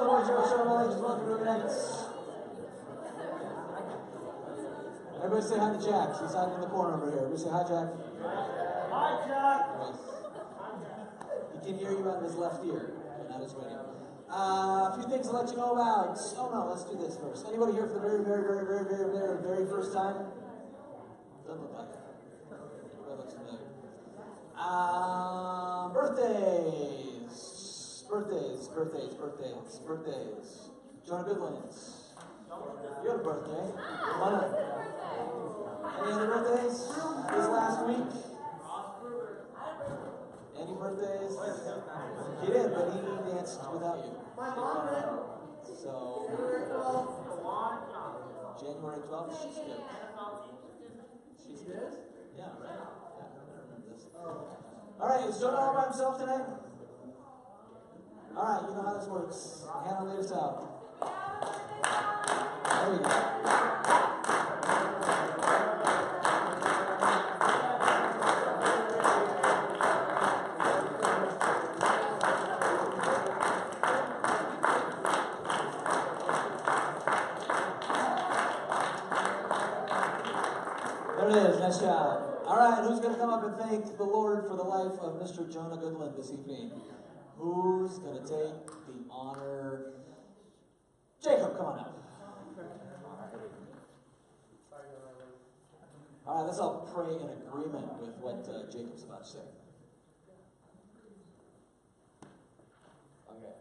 the boys are showing all ages. Welcome to tonight. Everybody say hi to Jack. He's hiding in the corner over here. Everybody say hi, Jack. Hi, Jack. Nice. He can hear you on his left ear, not his right ear. A few things to let you know about. Oh no, let's do this first. Anybody here for the very first time? Doesn't look like it. Everybody looks familiar. Birthdays. Jonah Goodlands. You had a birthday. Come on up. Any other birthdays this last week? Any birthdays? He did, but he danced without you. My mom did. So, January 12th, she's good. She's good? Yeah, right? Yeah, I remember this. Alright, is Jonah all by himself tonight? Alright, you know how this works. Hannah, lead us out. There we go. There it is, nice job. Alright, who's going to come up and thank the Lord for the life of Mr. Jonah Goodland this evening? Who's going to take the honor? Jacob, come on up. Alright, let's all pray in agreement with what Jacob's about to say. Okay.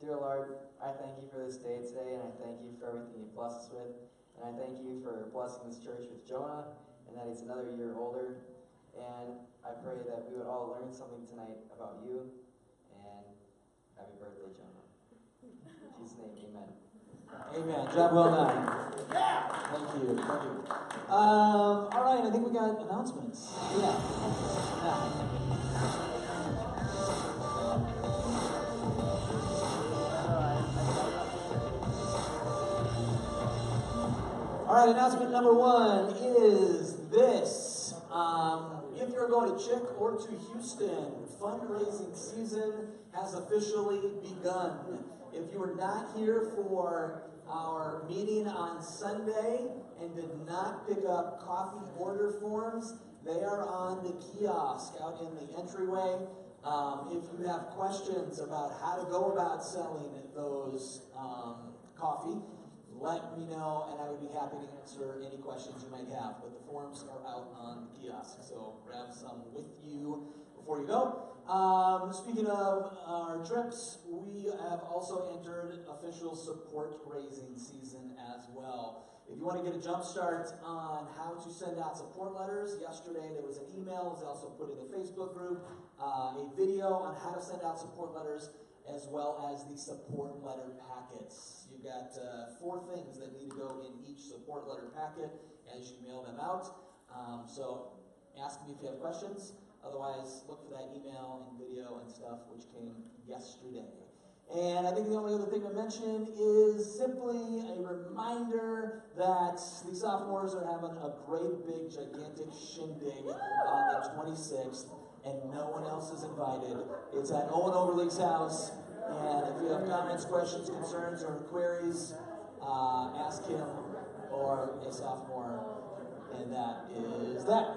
Dear Lord, I thank you for this day today, and I thank you for everything you blessed us with. And I thank you for blessing this church with Jonah, and that he's another year older. And I pray that we would all learn something tonight about you. And happy birthday, Jonah. In Jesus' name, amen. Amen. Job well done. Thank you. All right, I think we got announcements. Yeah. All right, announcement number 1 is this. If you're going to Chick or to Houston, fundraising season has officially begun. If you were not here for our meeting on Sunday and did not pick up coffee order forms, they are on the kiosk out in the entryway. If you have questions about how to go about selling those coffee, let me know, and I would be happy to answer any questions you might have. But the forms are out on the kiosk, so grab some with you before you go. Speaking of our trips, we have also entered official support raising season as well. If you want to get a jump start on how to send out support letters, yesterday there was an email, it was also put in the Facebook group, a video on how to send out support letters, as well as the support letter packets. You've got 4 things that need to go in each support letter packet as you mail them out. So ask me if you have questions. Otherwise, look for that email and video and stuff which came yesterday. And I think the only other thing to mention is simply a reminder that the sophomores are having a great big gigantic shindig on the 26th, and no one else is invited. It's at Owen Overlee's house, and if you have comments, questions, concerns, or queries, ask him or a sophomore, and that is that.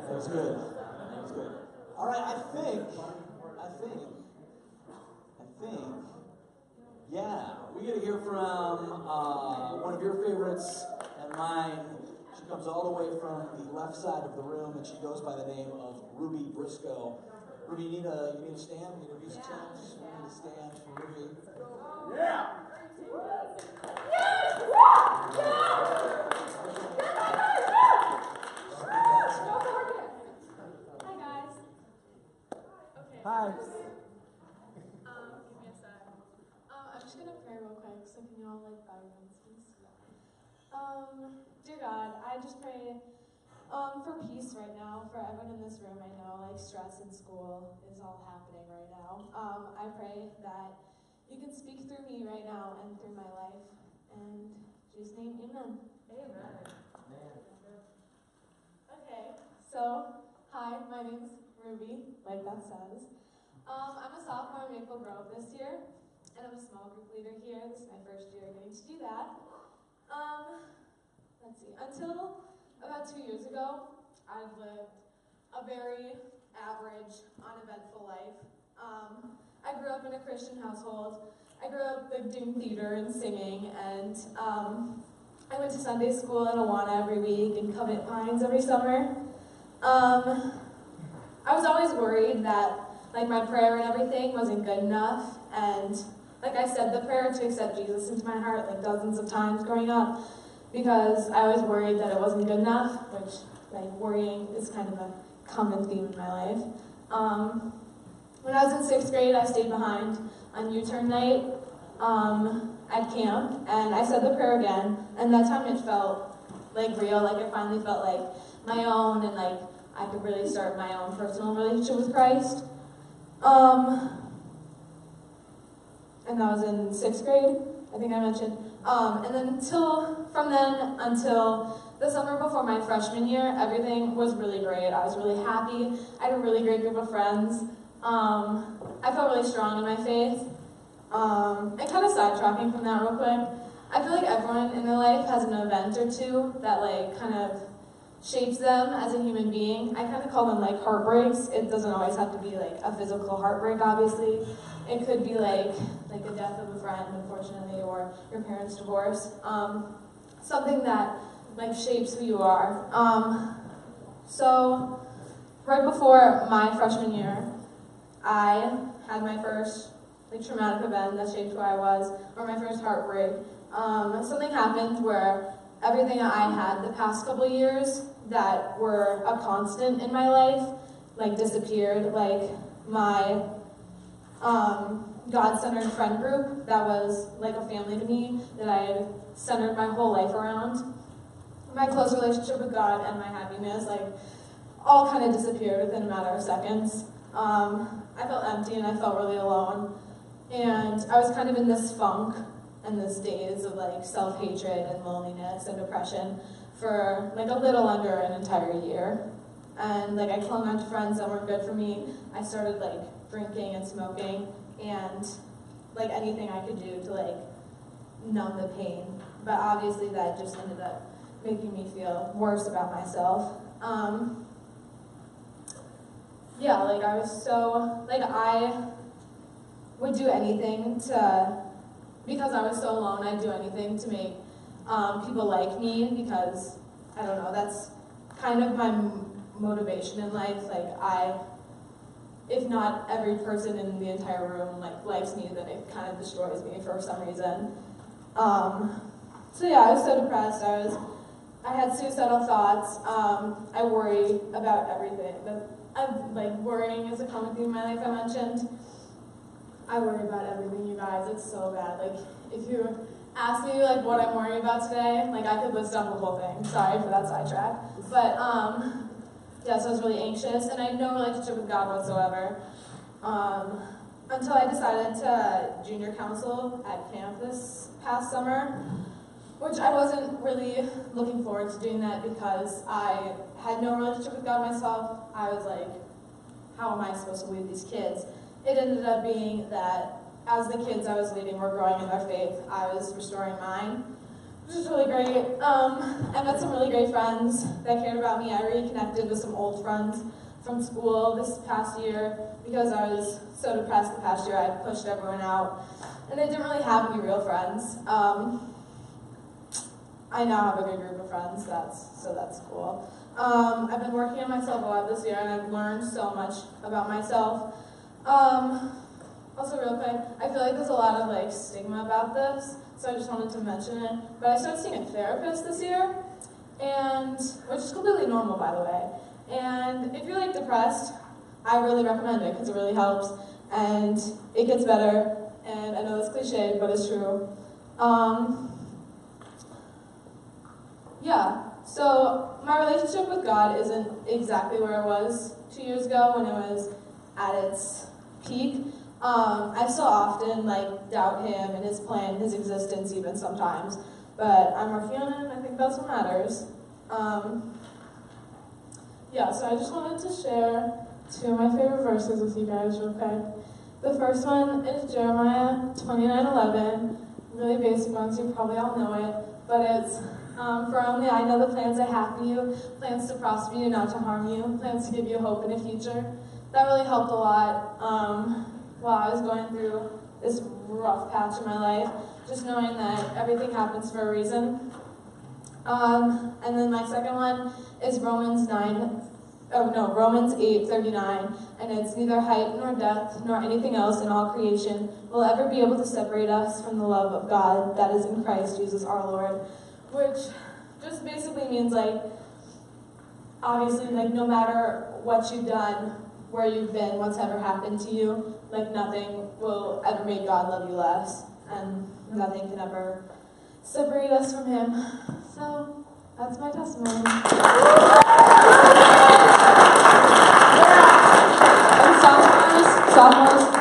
That's good. That's good. All right, I think, yeah, we get to hear from one of your favorites and mine. She comes all the way from the left side of the room, and she goes by the name of Ruby Briscoe. Ruby, you need a stand? You need a piece of change? You need a stand for Ruby. Yeah! Hi. Give me a sec. I'm just gonna pray real quick, so can y'all bow your heads, please? Dear God, I just pray For peace right now, for everyone in this room, I know like stress in school is all happening right now. I pray that you can speak through me right now and through my life. And in Jesus' name, amen. Amen. Okay, so hi, my name's Ruby, like that says. I'm a sophomore in Maple Grove this year, and I'm a small group leader here. This is my first year getting to do that. Let's see, until about 2 years ago, I've lived a very average, uneventful life. I grew up in a Christian household. I grew up like, doing theater and singing, and I went to Sunday school in Awana every week and Covenant Pines every summer. I was always worried that like my prayer and everything wasn't good enough, and like I said the prayer to accept Jesus into my heart like dozens of times growing up, because I always worried that it wasn't good enough, which, like, worrying is kind of a common theme in my life. When I was in 6th grade, I stayed behind on U-turn night at camp, and I said the prayer again, and that time it felt, like, real, like, I finally felt like my own, and, like, I could really start my own personal relationship with Christ. And that was in 6th grade, I think I mentioned. And then from then until the summer before my freshman year, everything was really great. I was really happy. I had a really great group of friends. I felt really strong in my faith. And kind of sidetracking from that real quick, I feel like everyone in their life has an event or two that like kind of shapes them as a human being. I kind of call them like heartbreaks. It doesn't always have to be like a physical heartbreak, obviously. It could be like the death of a friend, unfortunately, or your parents' divorce. Something that like shapes who you are. So right before my freshman year, I had my first like traumatic event that shaped who I was, or my first heartbreak. Something happened where everything I had the past couple years that were a constant in my life, like disappeared. Like my God-centered friend group that was like a family to me, that I had centered my whole life around. My close relationship with God and my happiness, like, all kind of disappeared within a matter of seconds. I felt empty and I felt really alone. And I was kind of in this funk and this daze of like self-hatred and loneliness and depression for like a little under an entire year. And like I clung on to friends that weren't good for me. I started like drinking and smoking and like anything I could do to like numb the pain. But obviously that just ended up making me feel worse about myself. Yeah, like I was so, like I would do anything to, because I was so alone, I'd do anything to make people like me, because, I don't know, that's kind of my motivation in life. Like if not every person in the entire room like likes me, then it kind of destroys me for some reason. So yeah, I was so depressed. I had suicidal thoughts. I worry about everything. Like worrying is a common theme in my life. I mentioned. I worry about everything, you guys. It's so bad. Like if you ask me like what I'm worrying about today, like I could list off the whole thing. Sorry for that sidetrack. But yeah, so I was really anxious, and I had no relationship with God whatsoever. Until I decided to junior council at camp this past summer, which I wasn't really looking forward to doing that because I had no relationship with God myself. I was like, how am I supposed to lead these kids? It ended up being that as the kids I was leading were growing in their faith, I was restoring mine, which was really great. I met some really great friends that cared about me. I reconnected with some old friends from school this past year because I was so depressed the past year. I pushed everyone out, and I didn't really have any real friends. I now have a good group of friends, so that's cool. I've been working on myself a lot this year, and I've learned so much about myself. Also real quick, I feel like there's a lot of like stigma about this, so I just wanted to mention it. But I started seeing a therapist this year, and which is completely normal, by the way. And if you're like depressed, I really recommend it because it really helps, and it gets better. And I know it's cliche, but it's true. Yeah, So my relationship with God isn't exactly where it was 2 years ago when it was at its peak. I still often doubt him and his plan, his existence even sometimes, but I'm working on it and I think that's what matters. So I just wanted to share two of my favorite verses with you guys real quick. The first one is Jeremiah 29:11. Really basic ones, you probably all know it, but it's for only I know the plans I have for you, plans to prosper you, not to harm you, plans to give you hope in the future. That really helped a lot while I was going through this rough patch in my life, just knowing that everything happens for a reason. And then my second one is Romans 8:39, and it's neither height nor depth nor anything else in all creation will ever be able to separate us from the love of God that is in Christ Jesus our Lord, which just basically means obviously no matter what you've done, where you've been, what's ever happened to you, nothing will ever make God love you less, and nothing can ever separate us from Him. So that's my testimony. And sophomores,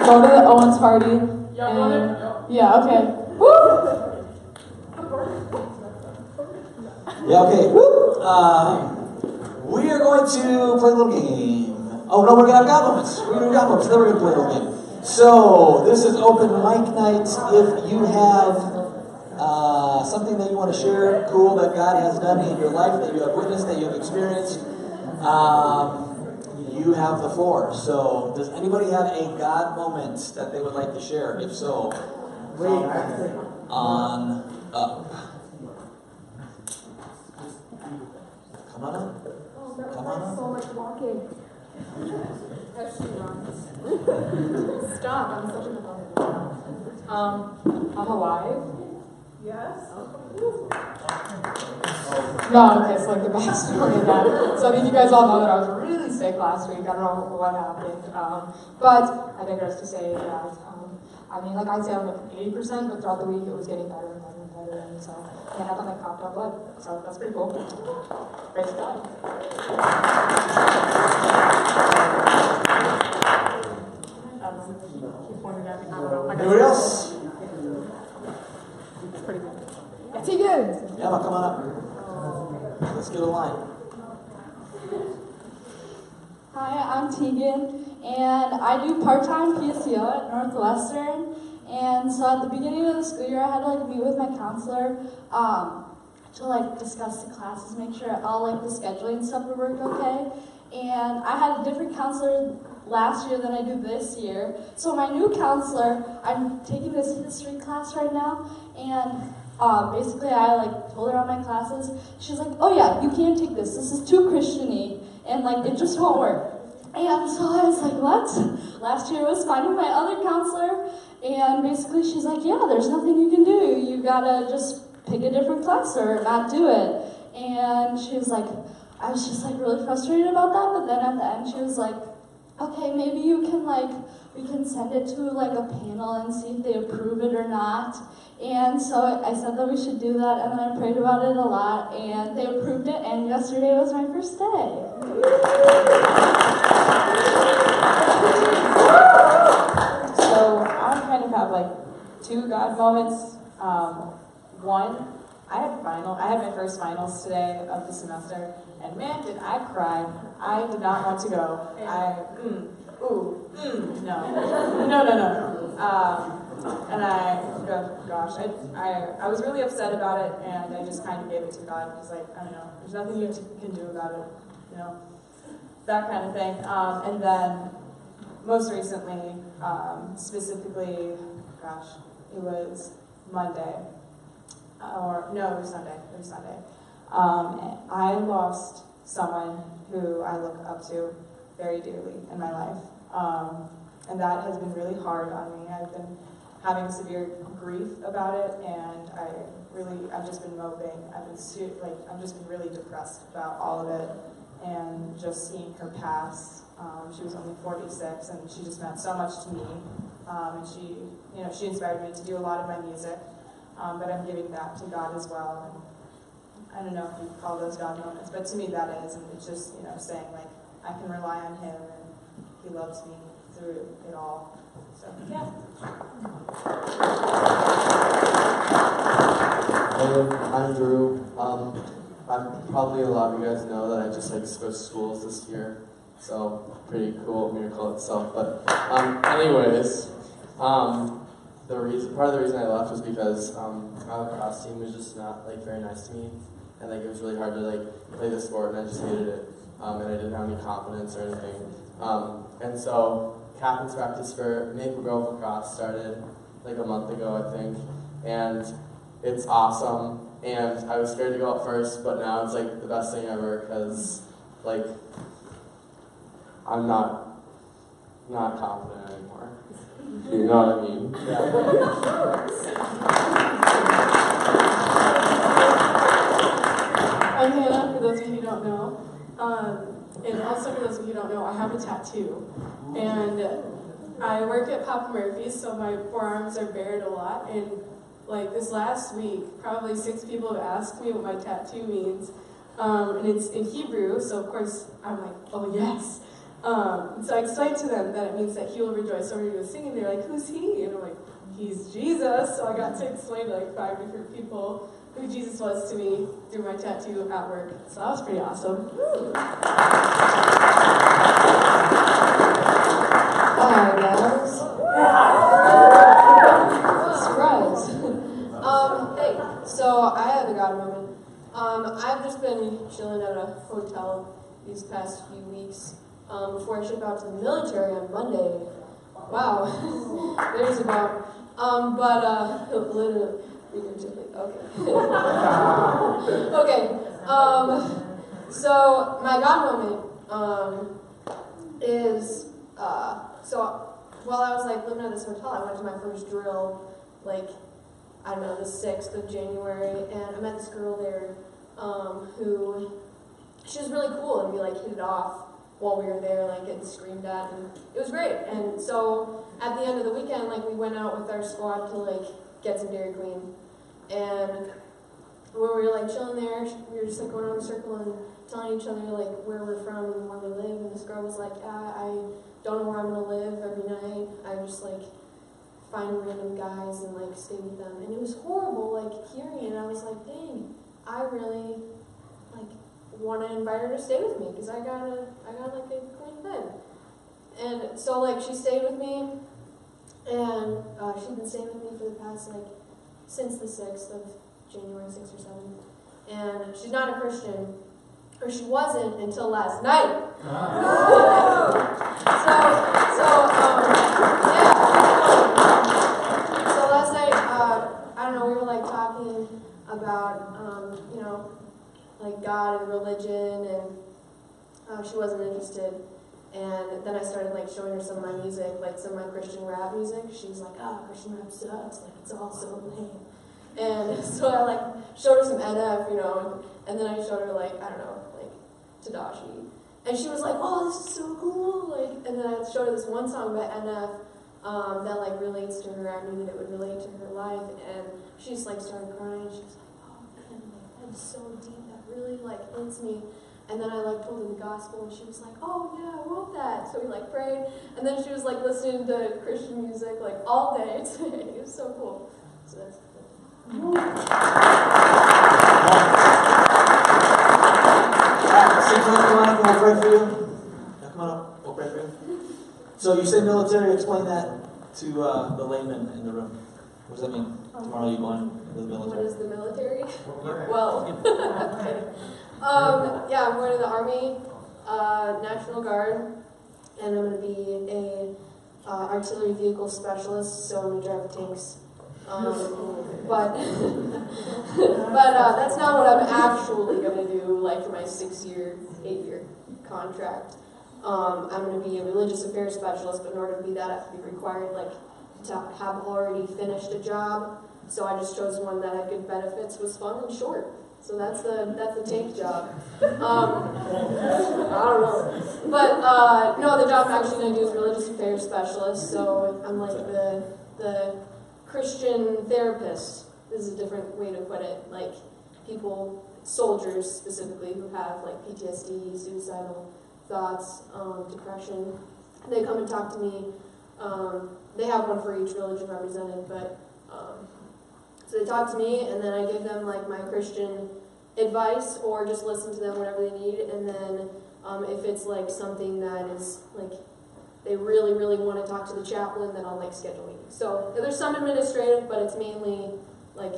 go to the Owens party. Yeah, okay. Woo! Yeah, okay. Woo! We are going to play a little game. Oh, no, we're going to have God moments. We're going to have God moments. Then we're going to play a little game. So, this is open mic night. If you have something that you want to share, cool, that God has done in your life, that you have witnessed, that you have experienced, you have the floor. So, does anybody have a God moment that they would like to share? If so, on up. Come on up. Come on up. So much walking. As she runs. Stop, I'm such a I'm alive. Yes. No, okay, it's the backstory of that. So I think you guys all know that I was really sick last week. I don't know what happened. But I digress to say that, I'd say I'm 80%, but throughout the week it was getting better and better and better. And so I had coughed up blood. So that's pretty cool. Praise God. Anybody else? It's pretty good. Yeah, Tegan! Yeah, come on up. Let's get a line. Hi, I'm Tegan, and I do part-time PSTO at Northwestern. And so at the beginning of the school year, I had to meet with my counselor to discuss the classes, make sure all the scheduling stuff would work okay. And I had a different counselor last year than I do this year. So my new counselor, I'm taking this history class right now, and basically I told her on my classes. She's like, "Oh yeah, you can't take this. This is too Christian-y, and it just won't work." And so I was like, "What?" Last year was fine with my other counselor, and basically she's like, "Yeah, there's nothing you can do. You gotta just pick a different class or not do it." And she was like, I was just really frustrated about that, but then at the end she was like, "Okay, maybe you can we can send it to a panel and see if they approve it or not." And so I said that we should do that, and then I prayed about it a lot, and they approved it, and yesterday was my first day. So I kind of have two God moments. One, I had my first finals today of the semester, and man, did I cry. I did not want to go. No. And I was really upset about it, and I just kind of gave it to God, because I don't know, there's nothing you can do about it, that kind of thing. And then most recently, specifically, it was Monday. It was Sunday. I lost someone who I look up to very dearly in my life. And that has been really hard on me. I've been having severe grief about it, and I've just been moping. I've just been really depressed about all of it, and just seeing her pass. She was only 46, and she just meant so much to me. And she inspired me to do a lot of my music. But I'm giving that to God as well. And I don't know if you call those God moments, but to me that is, and it's just, saying like, I can rely on Him and He loves me through it all. So, yeah. Hey, I'm Drew. Probably a lot of you guys know that I just switched schools this year, so pretty cool miracle itself. But anyways, part of the reason I left was because my lacrosse team was just not very nice to me, and it was really hard to play the sport, and I just hated it, and I didn't have any confidence or anything. And so captain's practice for Maple Grove lacrosse started a month ago, I think, and it's awesome. And I was scared to go out first, but now it's the best thing ever because I'm not confident anymore. You know what I mean? Yeah. I'm Hannah, for those of you who don't know. And also for those of you who don't know, I have a tattoo. And I work at Papa Murphy's, so my forearms are bared a lot. And this last week, probably 6 people have asked me what my tattoo means. And it's in Hebrew, so of course I'm like, oh yes. So I explained to them that it means that He will rejoice over you with singing. They're like, who's He? And I'm like, He's Jesus. So I got to explain to 5 different people who Jesus was to me through my tattoo at work. So that was pretty awesome. Hi guys. Surprise. Hey, so I had a God moment. I've just been chilling at a hotel these past few weeks before I ship out to the military on Monday. Wow, there's a bomb. Literally, figuratively, okay. Okay, so my God moment is, so while I was living at this hotel, I went to my first drill, I don't know, the 6th of January, and I met this girl there who, she was really cool, and we hit it off while we were there, getting screamed at, and it was great. And so at the end of the weekend, we went out with our squad to get some Dairy Queen, and when we were chilling there, we were just going around in a circle and telling each other where we're from and where we live, and this girl was like, yeah, I don't know where I'm gonna live every night. I just find random guys and stay with them, and it was horrible hearing it. And I was like, dang, I really want to invite her to stay with me because I got a clean bed. And so she stayed with me, and she's been staying with me for the past since the 6th of January, 6th or 7th. And she's not a Christian, or she wasn't until last night. So last night, I don't know, we were talking about God and religion, and she wasn't interested. And then I started showing her some of my music, some of my Christian rap music. She's like, Christian rap sucks, it's all so lame. And so I showed her some NF, and then I showed her I don't know, Tadashi. And she was like, oh, this is so cool. And then I showed her this one song by NF that relates to her. I knew that it would relate to her life, and she just started crying. She was like, oh man, that's so deep. That really hits me. And then I told her the gospel, and she was like, oh yeah, I want that. So we prayed, and then she was listening to Christian music all day today. It was so cool. So that's cool. Come on up, we'll pray for you. Come on up, we'll pray for you. So you say military, explain that to the layman in the room. What does that mean? Tomorrow you going to the military? What is the military? Well, yeah, I'm going to the Army, National Guard, and I'm going to be a artillery vehicle specialist, so I'm going to drive tanks. But that's not what I'm actually going to do, for my 6-year, 8-year contract. I'm going to be a religious affairs specialist, but in order to be that, I have to be required, to have already finished a job. So I just chose one that had good benefits, was fun and short. So that's the tank job. I don't know. But no, the job I'm actually going to do is religious affairs specialist. So I'm the Christian therapist. This is a different way to put it. People soldiers specifically who have like PTSD, suicidal thoughts, depression. They come and talk to me. They have one for each religion represented, but so they talk to me, and then I give them like my Christian advice, or just listen to them whenever they need. And then if it's like something that is like they really, really want to talk to the chaplain, then I'll like schedule meetings. So there's some administrative, but it's mainly like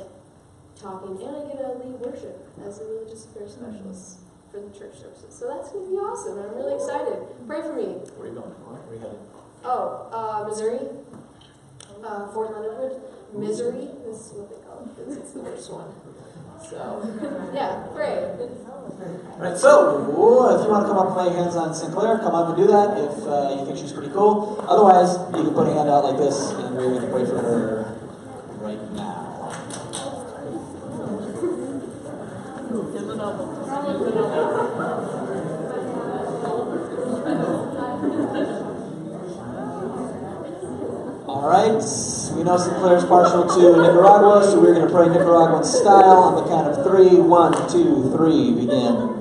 talking, and I get to lead worship as a religious affairs specialist for the church services. So that's going to be awesome. I'm really excited. Pray for me. Where are you going? Where are you headed? Missouri. Fort Leonard Wood. Misery is what they call it. It's the worst one. So, yeah, pray. Alright, so, if you want to come up and lay hands on Sinclair, come up and do that if you think she's pretty cool. Otherwise, you can put a hand out like this, and we're going to pray for her right now. Alright, we know Sinclair's partial to Nicaragua, so we're going to pray Nicaraguan style on the count of 3. 1, 2, 3, begin.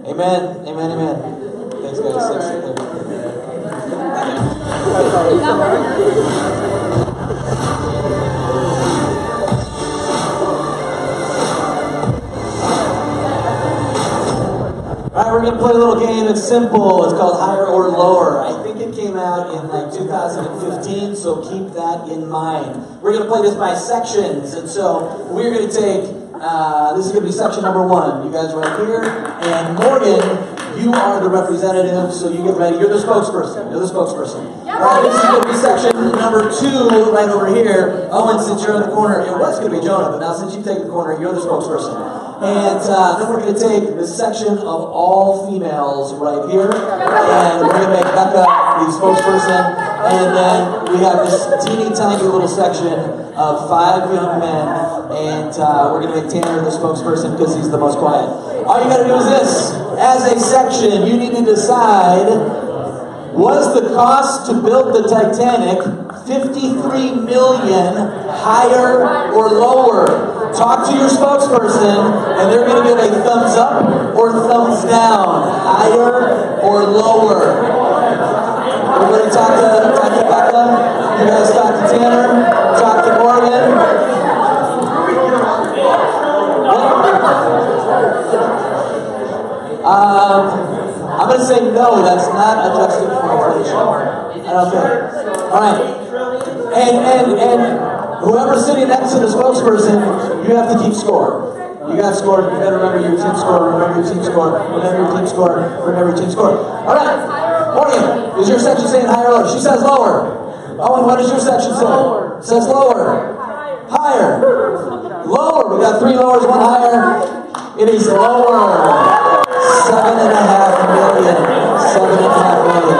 Amen, amen, amen. Thanks, guys. Thanks, Sinclair. Alright, we're going to play a little game. It's simple. It's called Higher or Lower. I think it came out in like 2015, so keep that in mind. We're going to play this by sections, and so we're going to take this is going to be section number 1. You guys right here. And Morgan, you are the representative, so you get ready. You're the spokesperson. You're the spokesperson. All right, this is going to be section number 2 right over here. Owen, since you're in the corner, it was going to be Jonah, but now since you take the corner, you're the spokesperson. And then we're going to take this section of all females right here, and we're going to make Becca the spokesperson. And then we have this teeny tiny little section of 5 young men, and we're going to make Tanner the spokesperson because he's the most quiet. All you got to do is this. As a section, you need to decide, was the cost to build the Titanic $53 million higher or lower? Talk to your spokesperson, and they're going to give a thumbs up or thumbs down, higher or lower. Everybody talk to Becca. You guys talk to Tanner. Talk to Morgan. I'm going to say no, that's not adjusted for inflation. I don't think. All right. And whoever's sitting next to the spokesperson, you have to keep score. You got score. You got to remember your team score. Remember your team score. Remember your team score. Remember your team score. All right. Morgan, is your section saying higher or lower? She says lower. Owen, what does your section say? Lower. Says lower. Higher. Lower. We got 3 lowers, 1 higher. It is lower. $7.5 million. $7.5 million.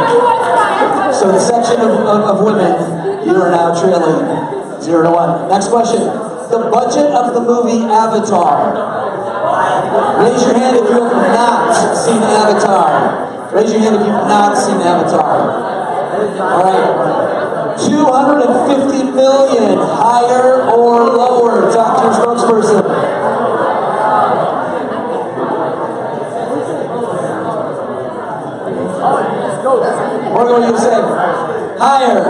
So the section of women, you are now trailing 0-1. Next question. The budget of the movie Avatar. Raise your hand if you have not seen Avatar. Raise your hand if you've not seen Avatar. All right. $250 million, higher or lower? Talk to your spokesperson. What are you saying? Higher.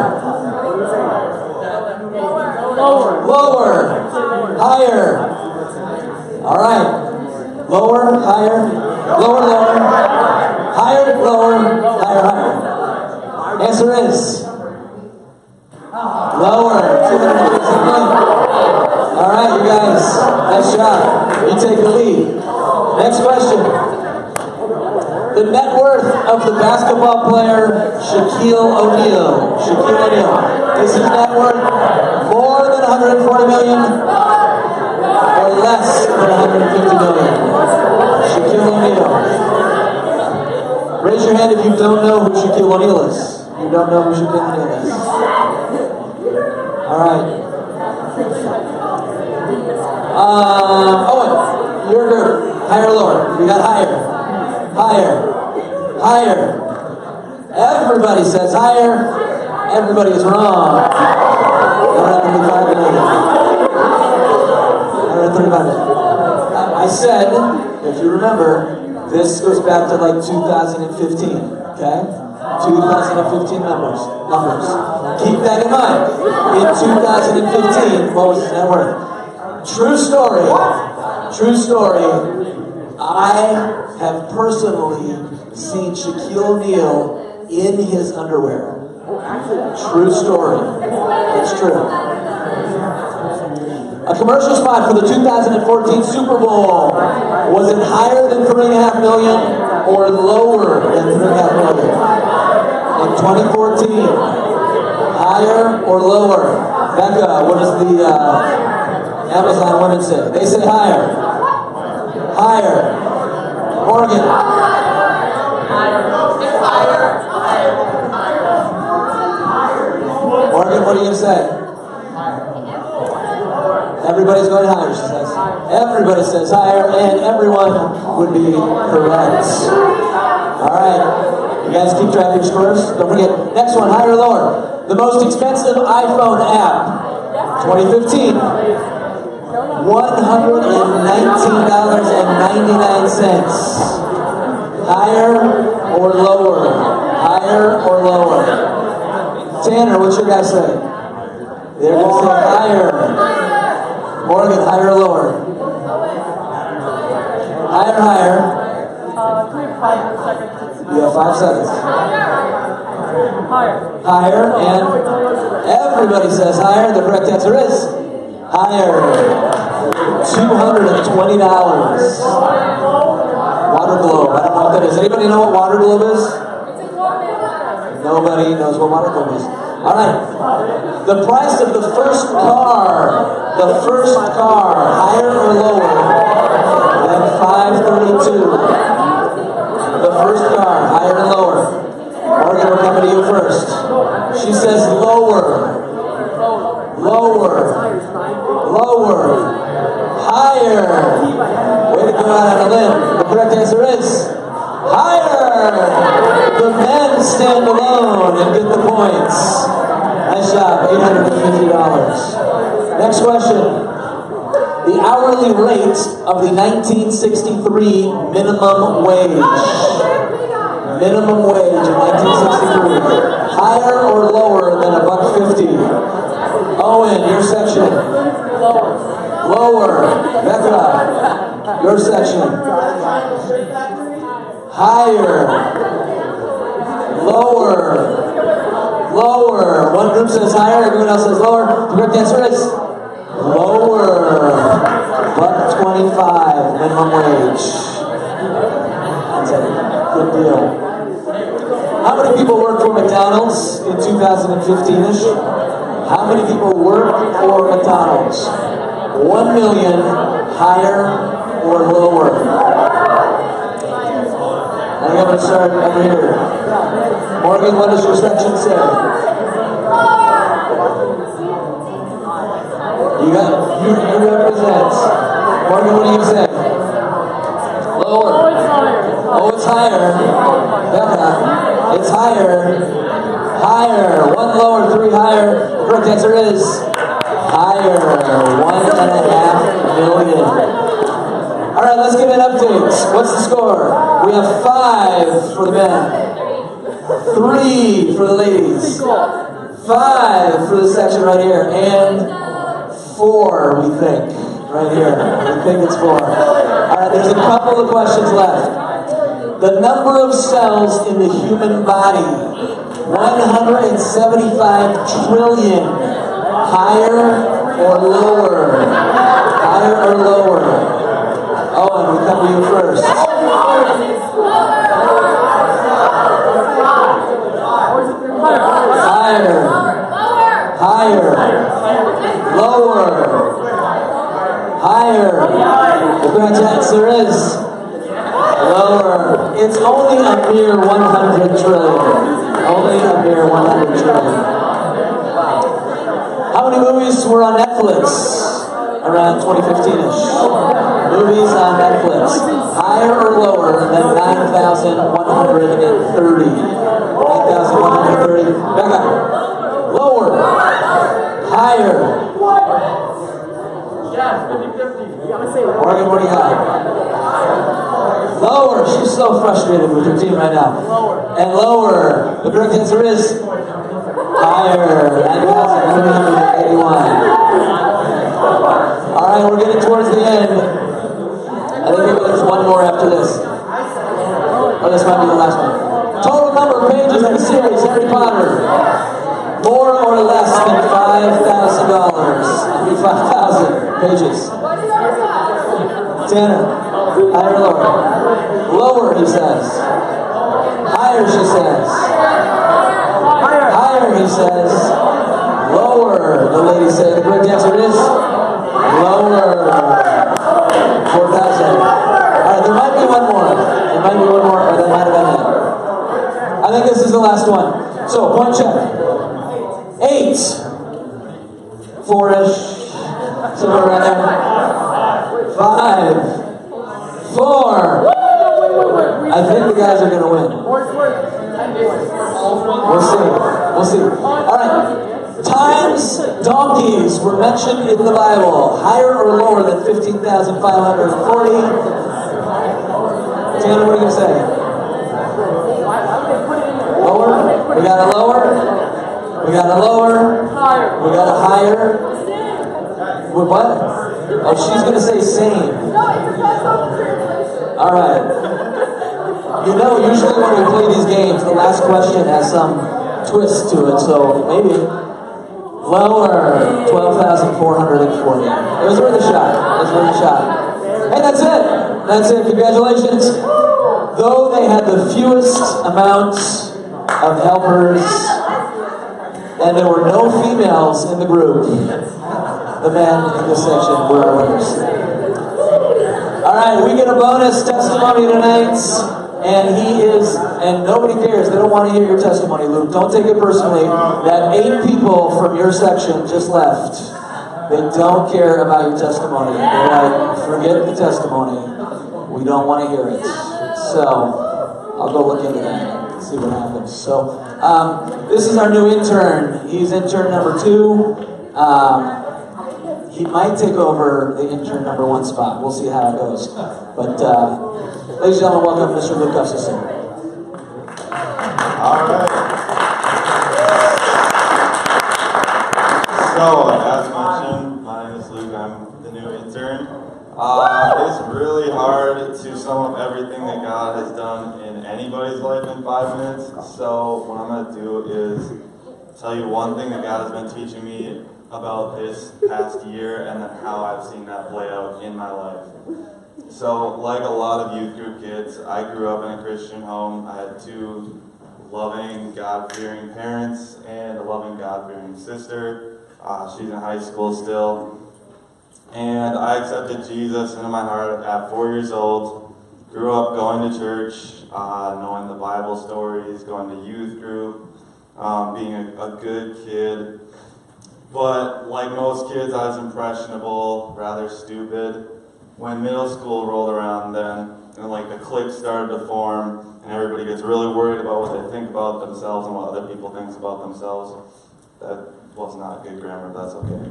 Lower. Higher. All right. Lower, higher. Lower. Higher, lower. Higher. Answer is lower. All right, you guys. Nice job. You take the lead. Next question. The net worth of the basketball player Shaquille O'Neal. Is his net worth more than $140 million or less than $150 million? Shaquille O'Neal. Raise your hand if you don't know who Shaquille O'Neal is. You don't know who Shaquille O'Neal is. All right. Owen, your group. Higher or lower? We got higher. Higher. Higher. Everybody says higher. Everybody is wrong. 135 million. 135 million. I said, if you remember, this goes back to like 2015, okay? 2015 numbers. Keep that in mind. In 2015, what was his net worth? True story. I have personally seen Shaquille O'Neal in his underwear. True story. It's true. A commercial spot for the 2014 Super Bowl. Was it higher than $3.5 million or lower than $3.5 million? In 2014. Higher or lower? Becca, what does the Amazon women say? They say higher. Higher. Morgan. Morgan, what are you going to say? Everybody's going higher, she says. Everybody says higher, and everyone would be correct. All right. You guys keep track of your scores. Don't forget. Next one, higher or lower? The most expensive iPhone app, 2015. $119.99. Higher or lower? Higher or lower? Tanner, what's your guys say? They're going to say higher. Morgan, higher or lower? Higher, higher. You have 5 seconds. Higher, and everybody says higher. The correct answer is higher. $220. Water globe. I don't know what that is. Anybody know what water globe is? Nobody knows what water globe is. All right. The price of the first car. Higher or lower than $532? The first car, higher or lower? Morgan, we're coming to you first. She says lower. Higher. Way to go out on a limb. The correct answer is higher. The men stand alone and get the points. Nice job, $850. Next question. The hourly rate of the 1963 minimum wage. Minimum wage in 1963. Higher or lower than $1.50? Owen, your section. Lower. Becca, your section. Higher. Lower. One group says higher, everyone else says lower. The correct answer is lower. $1.25 minimum wage. That's a good deal. How many people work for McDonald's in 2015-ish? How many people work for McDonald's? 1 million, higher or lower? I think I'm going to start over here. Morgan, what does your section say? You represent. Morgan, what do you say? Lower. Oh, it's higher. Becca, it's higher. Higher. 1 lower, 3 higher. The correct answer is higher. $1.5 million. All right, let's give an update. What's the score? We have 5 for the men, 3 for the ladies, 5 for the section right here, and 4, we think, right here. We think it's 4. All right, there's a couple of questions left. The number of cells in the human body, 175 trillion. Higher or lower? Higher or lower? Owen, we come to you first. Higher. Lower. Higher. The correct answer is lower. It's only a mere 100 trillion. Only a mere 100 trillion. How many many movies were on Netflix around 2015-ish? Movies on Netflix. Higher or lower than 9,130? 9,130. Back up. Lower. Higher. Morgan, what do you got? Lower. She's so frustrated with her team right now. And lower. The correct answer is higher. 9,381. All right, we're getting towards the end. I think maybe there's one more after this. Oh, this might be the last one. Total number of pages in the series, Harry Potter. More or less than $5,000. 5,000 pages. Tanner, higher or lower? Lower, he says. Higher, she says. Higher, he says. Lower, the lady said. The correct answer is lower. 4,000. Alright, there might be one more. There might be one more, or that might have been it. I think this is the last one. So, point check. 8. 4-ish. Somewhere around there. 5. 4. I think the guys are going to win. We'll see. We'll see. Alright. Times donkeys were mentioned in the Bible. Higher or lower than 15,540? Tanner, what are you going to say? Lower? We got a lower? We got a lower? We got a higher? What? Oh, she's going to say same. Alright. You know, usually when we play these games, the last question has some twist to it, so maybe. Lower, 12,440. It was worth a shot. It was worth a shot. Hey, that's it. That's it. Congratulations. Though they had the fewest amounts of helpers, and there were no females in the group, the men in this section were our winners. All right, we get a bonus testimony tonight. And nobody cares. They don't want to hear your testimony, Luke. Don't take it personally. That 8 people from your section just left. They don't care about your testimony. They're like, forget the testimony. We don't want to hear it. So, I'll go look into that and see what happens. So, this is our new intern. He's intern number 2. He might take over the intern number 1 spot. We'll see how it goes. But, ladies and gentlemen, welcome Mr. Luke Gustafson. All right. So, as mentioned, my name is Luke. I'm the new intern. It's really hard to sum up everything that God has done in anybody's life in 5 minutes. So, what I'm going to do is tell you one thing that God has been teaching me about this past year and then how I've seen that play out in my life. So, like a lot of youth group kids, I grew up in a Christian home. I had 2 loving, God-fearing parents and a loving, God-fearing sister. She's in high school still. And I accepted Jesus into my heart at 4 years old. Grew up going to church, knowing the Bible stories, going to youth group, being a good kid. But like most kids, I was impressionable, rather stupid. When middle school rolled around then, and like the cliques started to form, and everybody gets really worried about what they think about themselves and what other people think about themselves. That was not good grammar, but that's okay.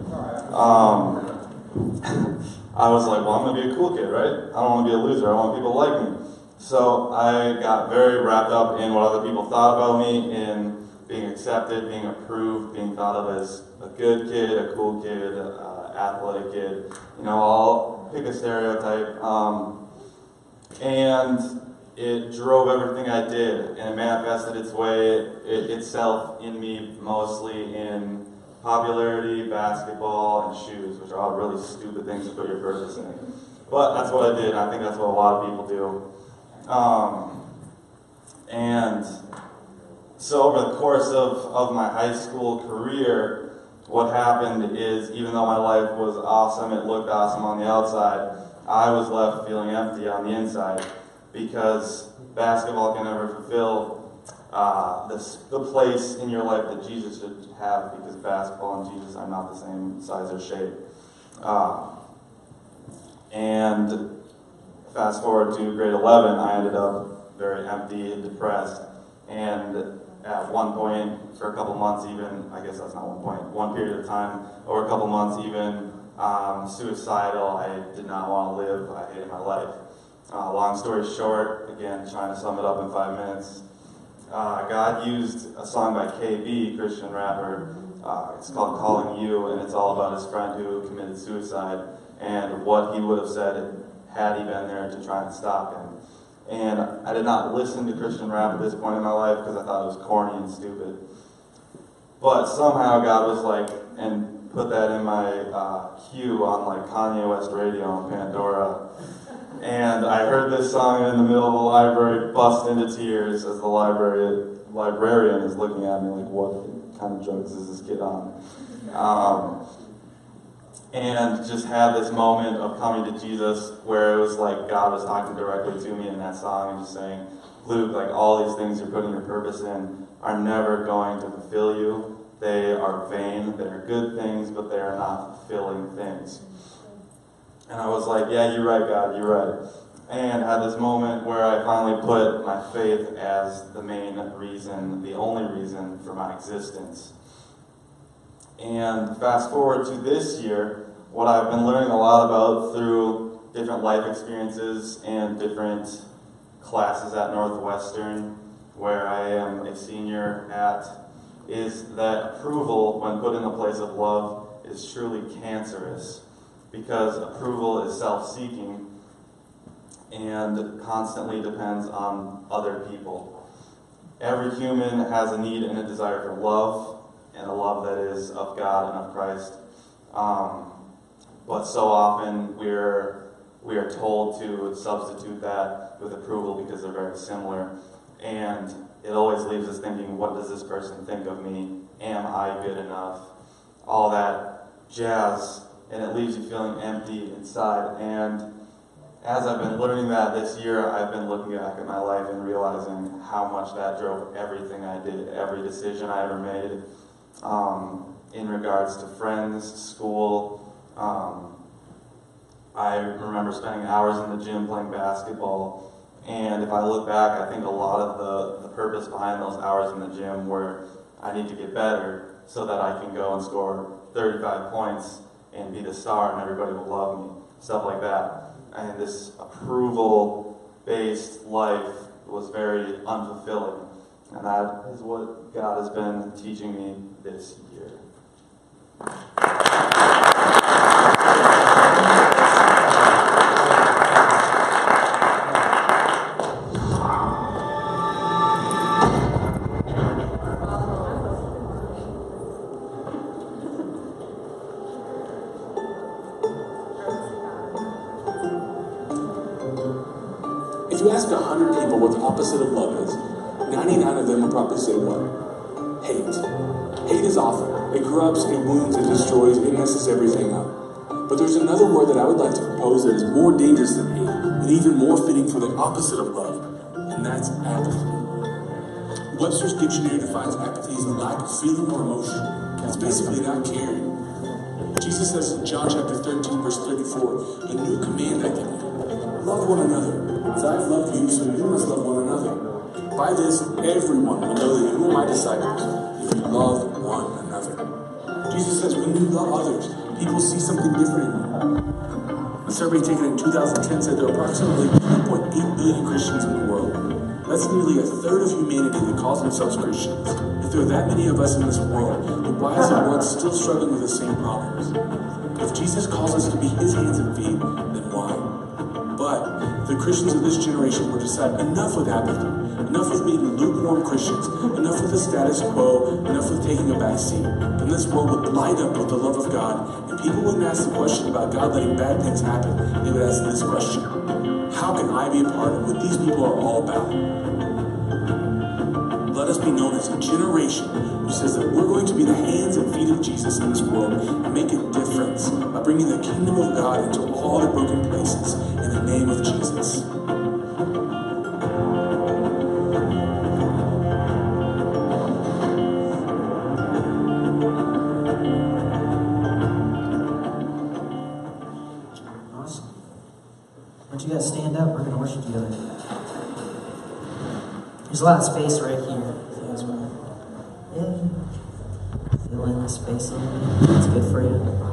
I was like, well, I'm going to be a cool kid, right? I don't want to be a loser. I want people to like me. So I got very wrapped up in what other people thought about me, in being accepted, being approved, being thought of as a good kid, a cool kid, athletic kid. You know, I'll pick a stereotype. And it drove everything I did, and it manifested itself in me mostly in popularity, basketball, and shoes, which are all really stupid things to put your purpose in. But that's what I did, and I think that's what a lot of people do. And so over the course of my high school career, what happened is, even though my life was awesome, it looked awesome on the outside, I was left feeling empty on the inside, because basketball can never fulfill the place in your life that Jesus should have, because basketball and Jesus are not the same size or shape. And fast forward to grade 11, I ended up very empty and depressed. And at one point, for a couple months even, I guess that's not one point, one period of time, over a couple months even, suicidal. I did not want to live. I hated my life. Long story short, again, trying to sum it up in 5 minutes, God used a song by KB, Christian rapper. It's called Calling You, and it's all about his friend who committed suicide and what he would have said had he been there to try and stop him. And I did not listen to Christian rap at this point in my life because I thought it was corny and stupid. But somehow God was like, and put that in my queue on like Kanye West radio on Pandora. And I heard this song in the middle of the library, bust into tears as the librarian is looking at me like, what kind of drugs is this kid on? And just had this moment of coming to Jesus where it was like God was talking directly to me in that song and just saying, Luke, like all these things you're putting your purpose in are never going to fulfill you. They are vain. They're good things, but they are not fulfilling things. And I was like, yeah, you're right, God, you're right. And had this moment where I finally put my faith as the main reason, the only reason for my existence. And fast forward to this year, what I've been learning a lot about through different life experiences and different classes at Northwestern, where I am a senior at, is that approval, when put in the place of love, is truly cancerous, because approval is self-seeking and constantly depends on other people. Every human has a need and a desire for love, and a love that is of God and of Christ. But so often we are told to substitute that with approval because they're very similar. And it always leaves us thinking, what does this person think of me? Am I good enough? All that jazz. And it leaves you feeling empty inside. And as I've been learning that this year, I've been looking back at my life and realizing how much that drove everything I did, every decision I ever made. In regards to friends, school. I remember spending hours in the gym playing basketball, and if I look back, I think a lot of the purpose behind those hours in the gym were I need to get better so that I can go and score 35 points and be the star and everybody will love me, stuff like that. And this approval-based life was very unfulfilling, and that is what God has been teaching me this year. If you ask 100 people what the opposite of love is, 99 of them will probably say what? Hate. Hate is awful. It corrupts, it wounds, it destroys, it messes everything up. But there's another word that I would like to propose that is more dangerous than hate, and even more fitting for the opposite of love, and that's apathy. Webster's dictionary defines apathy as the lack of feeling or emotion. It's basically not caring. Jesus says in John chapter 13, verse 34, a new command I give you, love one another. As I've loved you, so you must love one another. By this, everyone will know that you are my disciples, if you love one another. Jesus says when you love others, people see something different in you. A survey taken in 2010 said there are approximately 2.8 billion Christians in the world. That's nearly a third of humanity that calls themselves Christians. If there are that many of us in this world, then why is the world still struggling with the same problems? If Jesus calls us to be his hands and feet, then why? But the Christians of this generation will decide enough with apathy, enough with being lukewarm Christians, enough with the status quo, enough with taking a back seat. Then this world would light up with the love of God, and people wouldn't ask the question about God letting bad things happen. They would ask this question: how can I be a part of what these people are all about? Let us be known as a generation who says that we're going to be the hands and feet of Jesus in this world and make a difference by bringing the kingdom of God into all the broken places in the name of Jesus. There's a lot of space right here. So as well. Yeah. Feeling the space a little bit. It's good for you.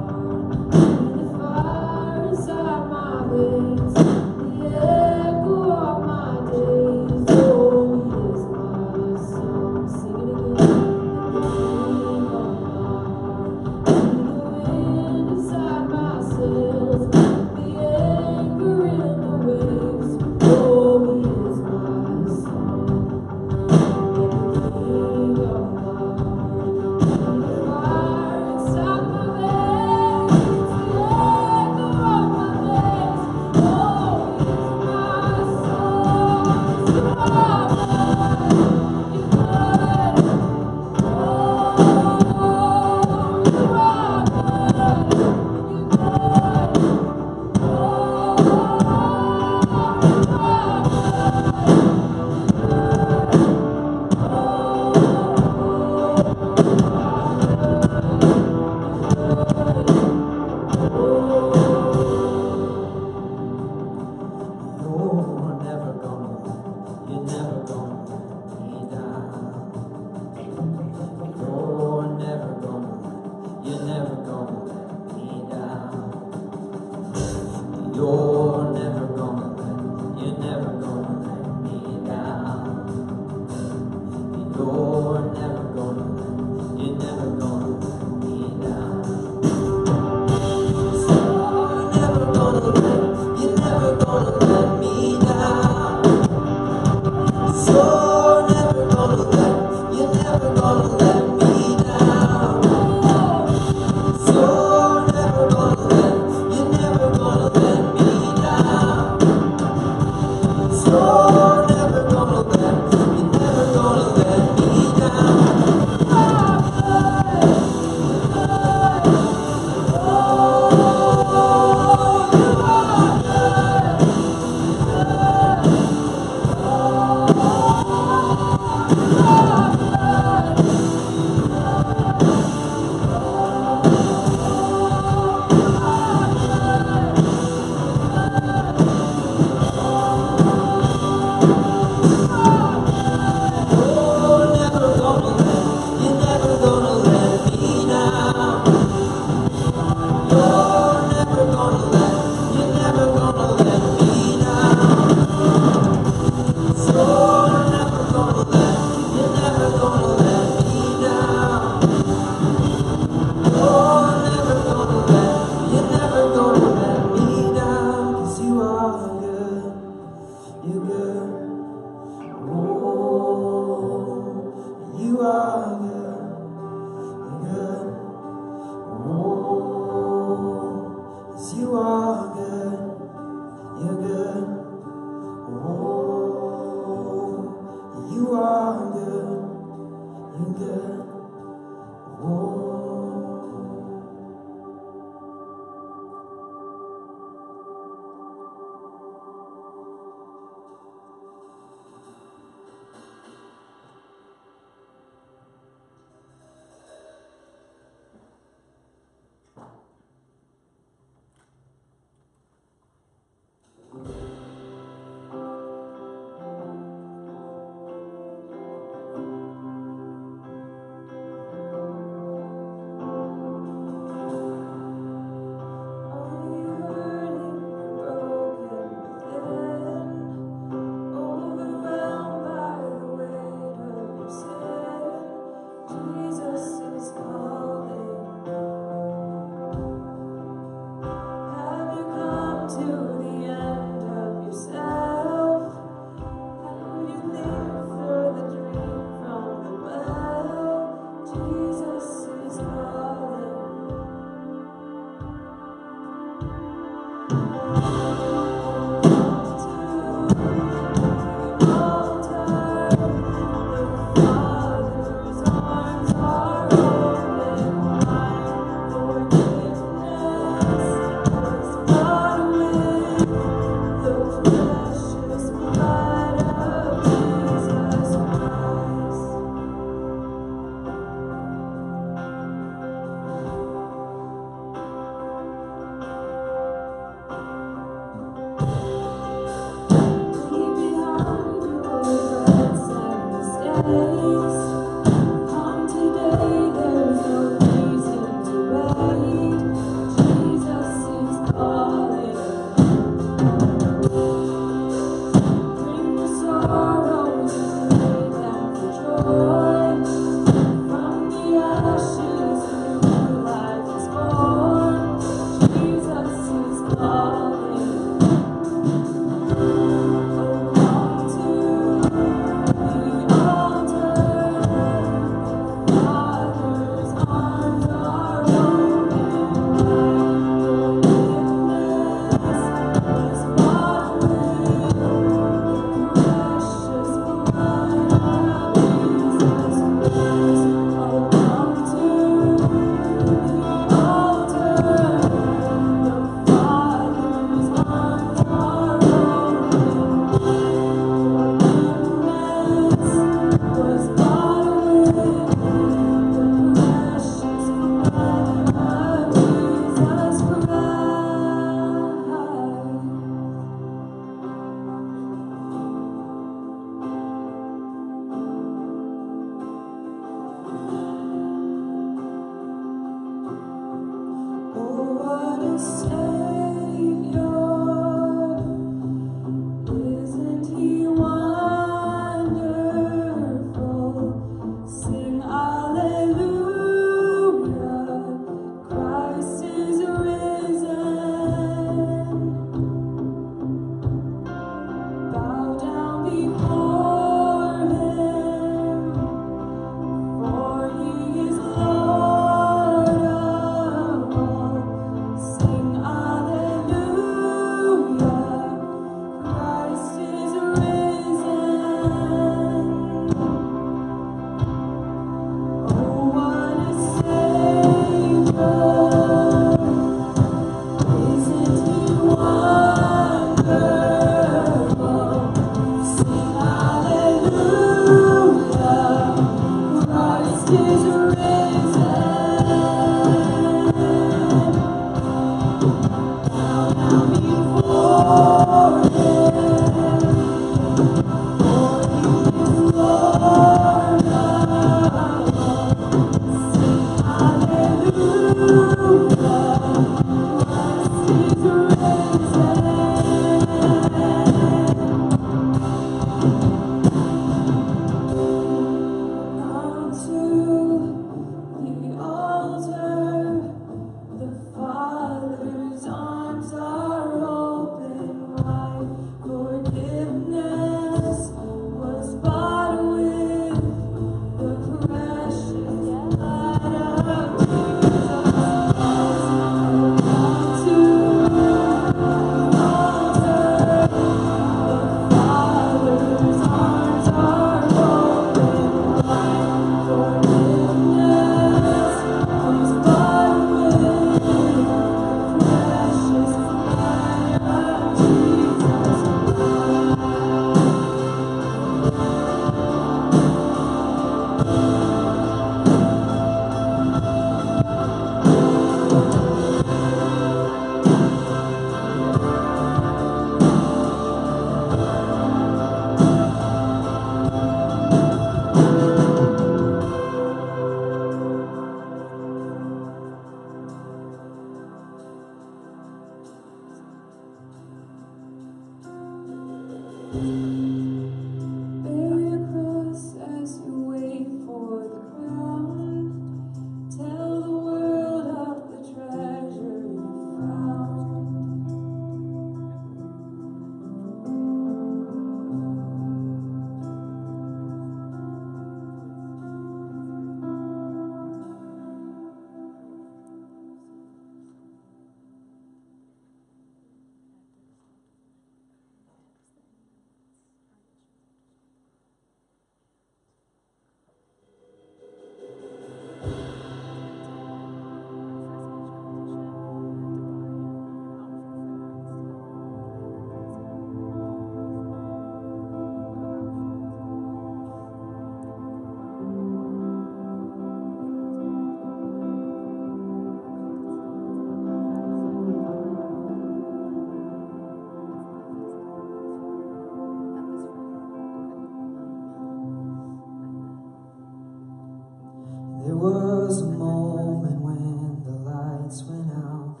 There was a moment when the lights went out,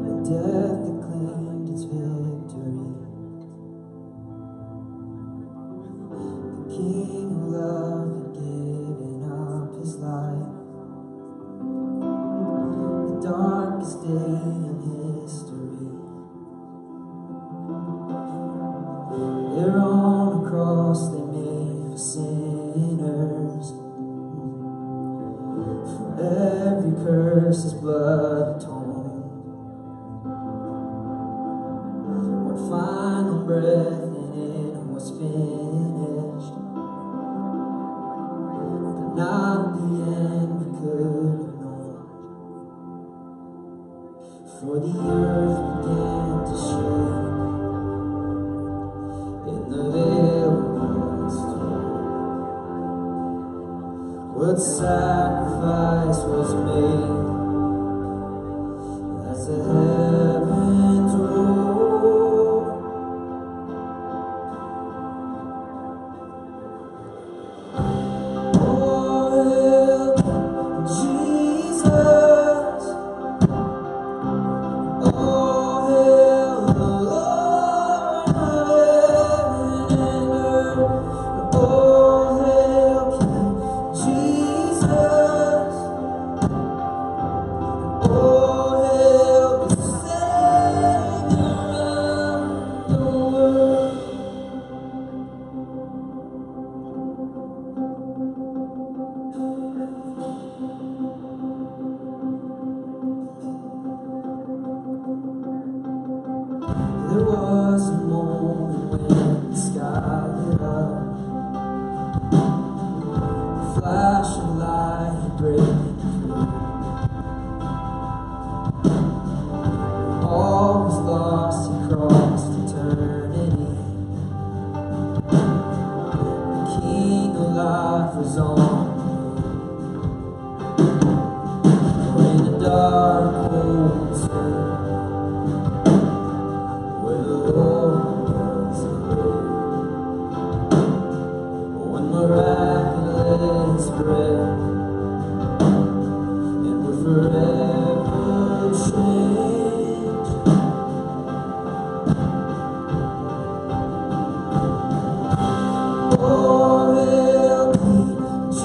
the death that claimed its victory. The King of love had given up his life. The darkest day in history. There on a cross they made for sinners. For every curse his blood atoned. One final breath and it was finished. But not the end we could have known. For the earth began to shake, and the veil was torn. What sacrifice was made as the heavens roar? Oh, hail Jesus! Oh, hail the Lord of heaven and earth! Oh, hail King Jesus! Oh, hail the Savior of the world! There was a moment when the sky lit up, a flash of light breaking through. All was lost, he crossed eternity. The King of life was on the move. For in the dark cold tomb, where the Lord was laid, one miraculous breath, and we're forever changed. Oh, hail King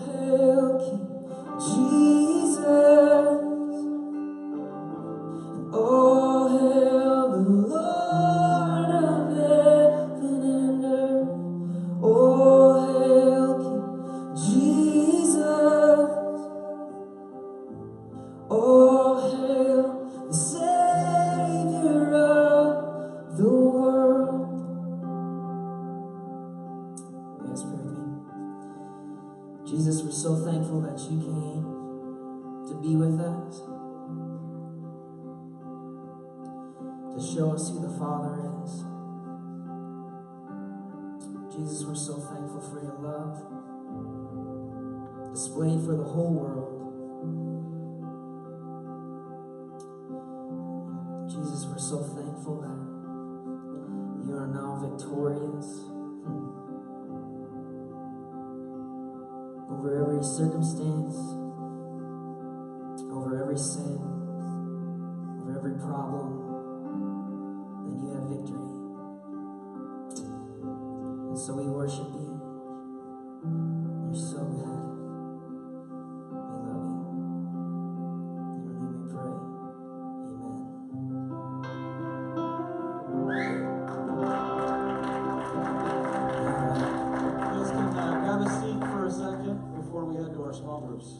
hail King Jesus. Oh, hail the Lord of heaven and earth. Oh, hail King Jesus. Oh, hail the Savior of the world. Yes, pray with me. Jesus, we're so thankful that you came to be with us, to show us who the Father is. Jesus, we're so thankful for your love, displayed for the whole world. Jesus, we're so thankful that you are now victorious over every circumstance, over every sin, over every problem. Then you have victory. And so we worship you. You're so good. We love you. In your name we pray. Amen. You guys can grab a seat for a second before we head to our small groups.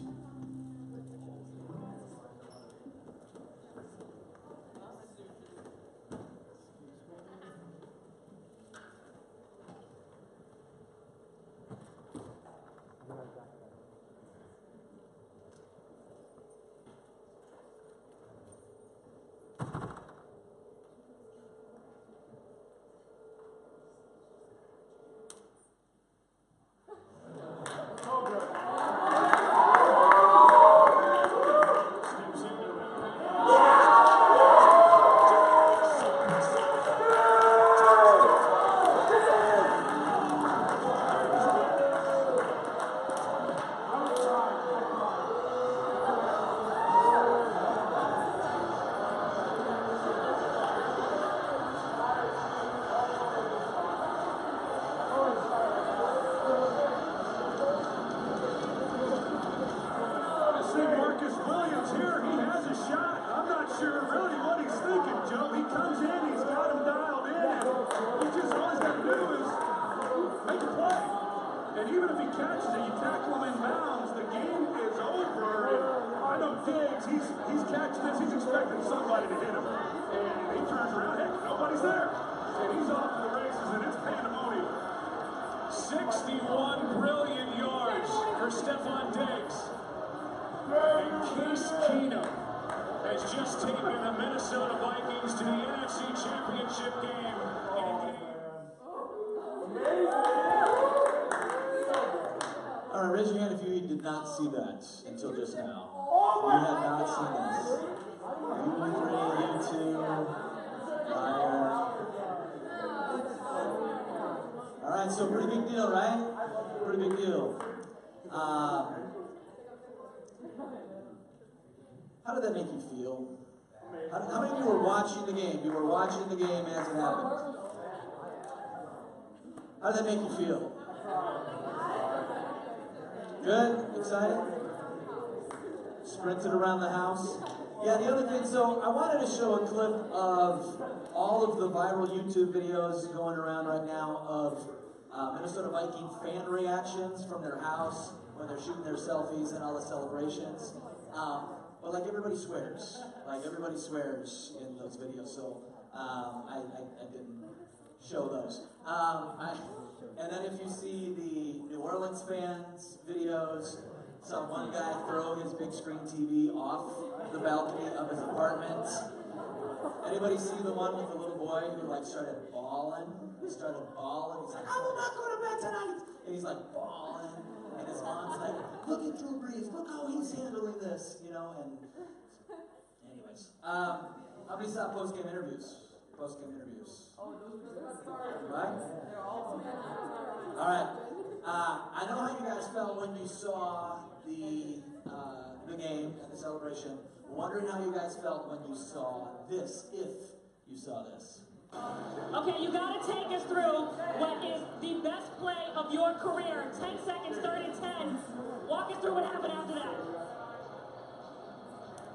He's catching this, he's expecting somebody to hit him. And he turns around, heck, nobody's there. And he's off to the races, and it's pandemonium. 61 brilliant yards for Stephon Diggs. And Case Keenum has just taken the Minnesota Vikings to the NFC Championship game. All right, raise your hand if you did not see that until just now. You have not seen this. You three, you two, liar. All right, so pretty big deal, right? Pretty big deal. How did that make you feel? How many of you were watching the game? You were watching the game as it happened. How did that make you feel? Good? Excited? Sprinted around the house? Yeah, the other thing, so I wanted to show a clip of all of the viral YouTube videos going around right now of Minnesota Viking fan reactions from their house when they're shooting their selfies and all the celebrations. But like everybody swears. Like everybody swears in those videos, so I didn't show those. And then if you see the New Orleans fans videos, saw one guy throw his big screen TV off the balcony of his apartment. Anybody see the one with the little boy who like started bawling? He started bawling. He's like, I will not go to bed tonight. And he's like bawling. And his mom's like, look at Drew Brees. Look how he's handling this, you know. And anyways, how many saw post-game interviews? Post-game interviews. Right? All right. I know how you guys felt when you saw the game and the celebration. Wondering how you guys felt when you saw this, if you saw this. Okay, you gotta take us through what is the best play of your career. 10 seconds, 30, 10. ends. Walk us through what happened after that.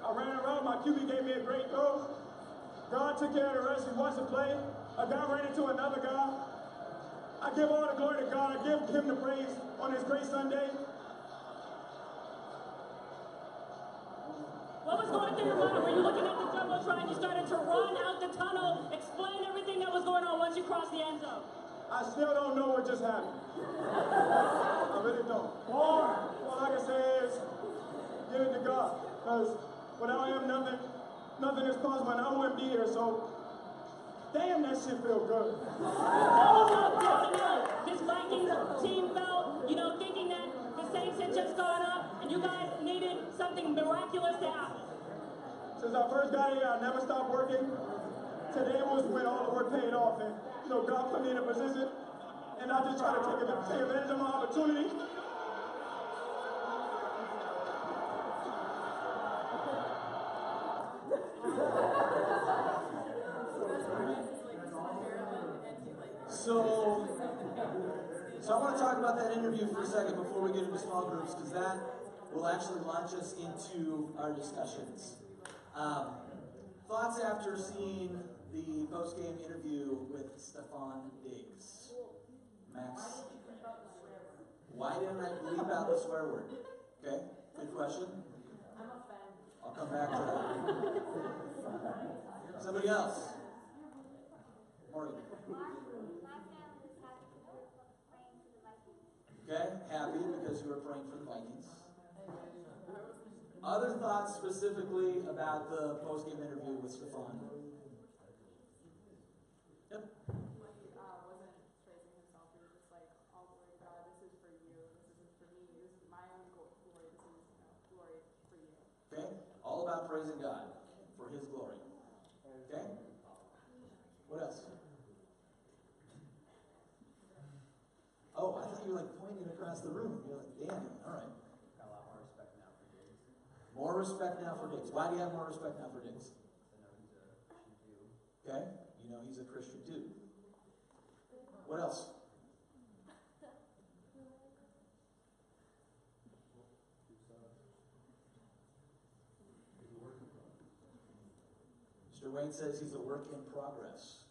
I ran around, my QB gave me a great throw. God took care of the rest. He watched the play. A guy ran into another guy. I give all the glory to God. I give him the praise on this great Sunday. What was going through your mind? Were you looking at the Jumbotron? You started to run out the tunnel. Explain everything that was going on once you crossed the end zone. I still don't know what just happened. I really don't. All I can say is give it to God. Because without him, nothing is possible, and I wouldn't be here, so damn, that shit feel good. This Vikings team felt, thinking that the Saints had just gone up, and you guys needed something miraculous to happen. Since I first got here, I never stopped working. Today was when all the work paid off, and God put me in a position, and I just try to take advantage of my opportunity. So I want to talk about that interview for a second before we get into small groups, because that will actually launch us into our discussions. Thoughts after seeing the post-game interview with Stefon Diggs? Max, why didn't I bleep out the swear word? Okay, good question. I'll come back to that. Somebody else? Morgan. Okay, happy because you were praying for the Vikings. Other thoughts specifically about the post-game interview with Stefon? Yep. Wasn't praising himself. He was just like, all glory to God, this is for you. This isn't for me. This is my own glory. This is glory for you. Okay, all about praising God for his glory. Okay? What else? Oh, I thought you were like pointing across the room. You're like, Danny, all right. Got a lot more respect now for Diggs. More respect now for Diggs. Why do you have more respect now for Diggs? I know he's a Christian too. Okay, you know he's a Christian too. What else? Mr. Wayne says he's a work in progress.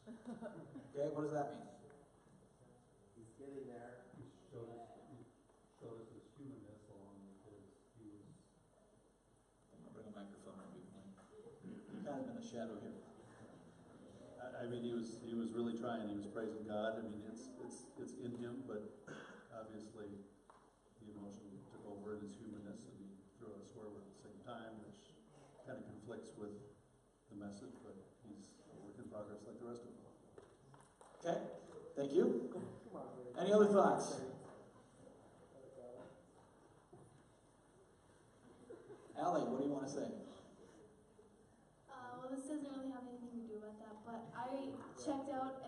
Okay, what does that mean? He's getting there. He showed us his humanness along with he was. I'm gonna bring a microphone up. You're kind of in the shadow here. I mean, he was really trying. He was praising God. I mean, it's in him, but obviously the emotion took over his humanness, and he threw out a swear word at the same time, which kind of conflicts with the message. But he's a work in progress like the rest of them. Okay, thank you. Any other thoughts? Allie, what do you want to say? Well, this doesn't really have anything to do with that, but I checked out a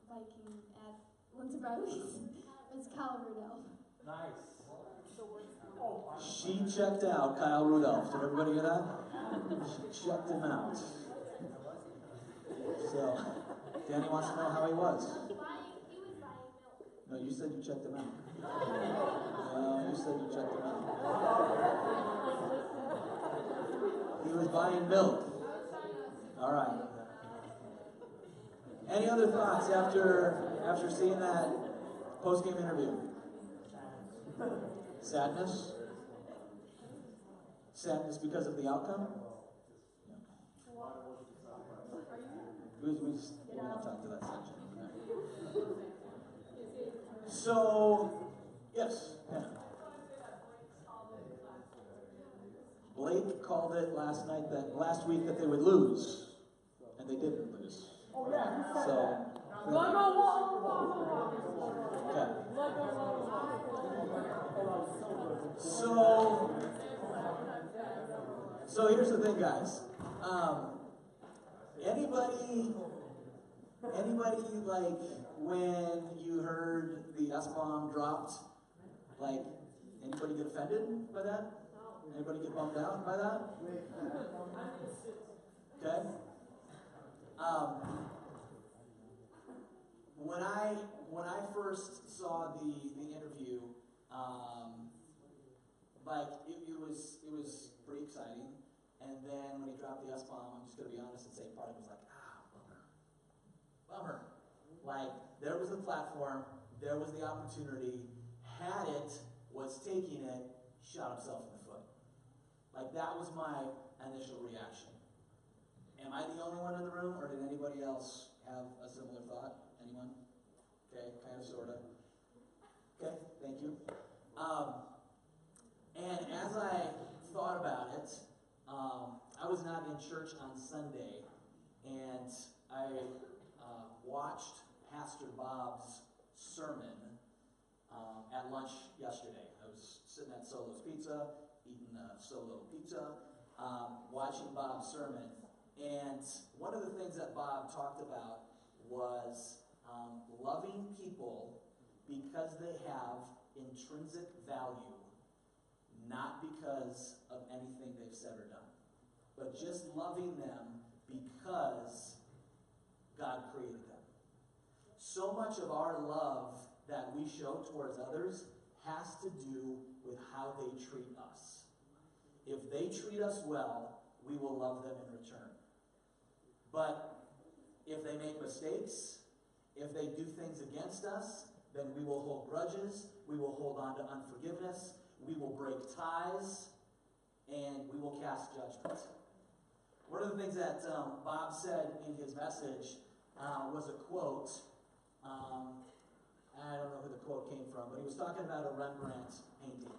Viking at Lindsey Bradley's. It's Kyle Rudolph. Nice. She checked out Kyle Rudolph. Did everybody hear that? She checked him out. So, Danny wants to know how he was. No, you said you checked him out. No, you said you checked him out. He was buying milk. All right. Any other thoughts after seeing that post-game interview? Sadness? Sadness because of the outcome? We won't talk to that section. So, yes, Hannah. Blake called it last week that they would lose, and they didn't lose. Oh, yeah. So, okay. So here's the thing, guys. Anybody like when you heard the S-bomb dropped, like anybody get offended by that? Anybody get bummed out by that? Okay. When I first saw the interview, like, it was pretty exciting. And then when he dropped the S-bomb, I'm just going to be honest and say part of it was like, bummer. Like, there was the platform, there was the opportunity, had it, was taking it, shot himself in the foot. Like, that was my initial reaction. Am I the only one in the room, or did anybody else have a similar thought? Anyone? Okay, kind of, sort of. Okay, thank you. And as I thought about it, I was not in church on Sunday, and I watched Pastor Bob's sermon at lunch yesterday. I was sitting at Solo's Pizza, eating Solo Pizza, watching Bob's sermon. And one of the things that Bob talked about was loving people because they have intrinsic value, not because of anything they've said or done, but just loving them because God created them. So much of our love that we show towards others has to do with how they treat us. If they treat us well, we will love them in return. But if they make mistakes, if they do things against us, then we will hold grudges, we will hold on to unforgiveness, we will break ties, and we will cast judgment. One of the things that Bob said in his message was a quote. I don't know who the quote came from, but he was talking about a Rembrandt painting.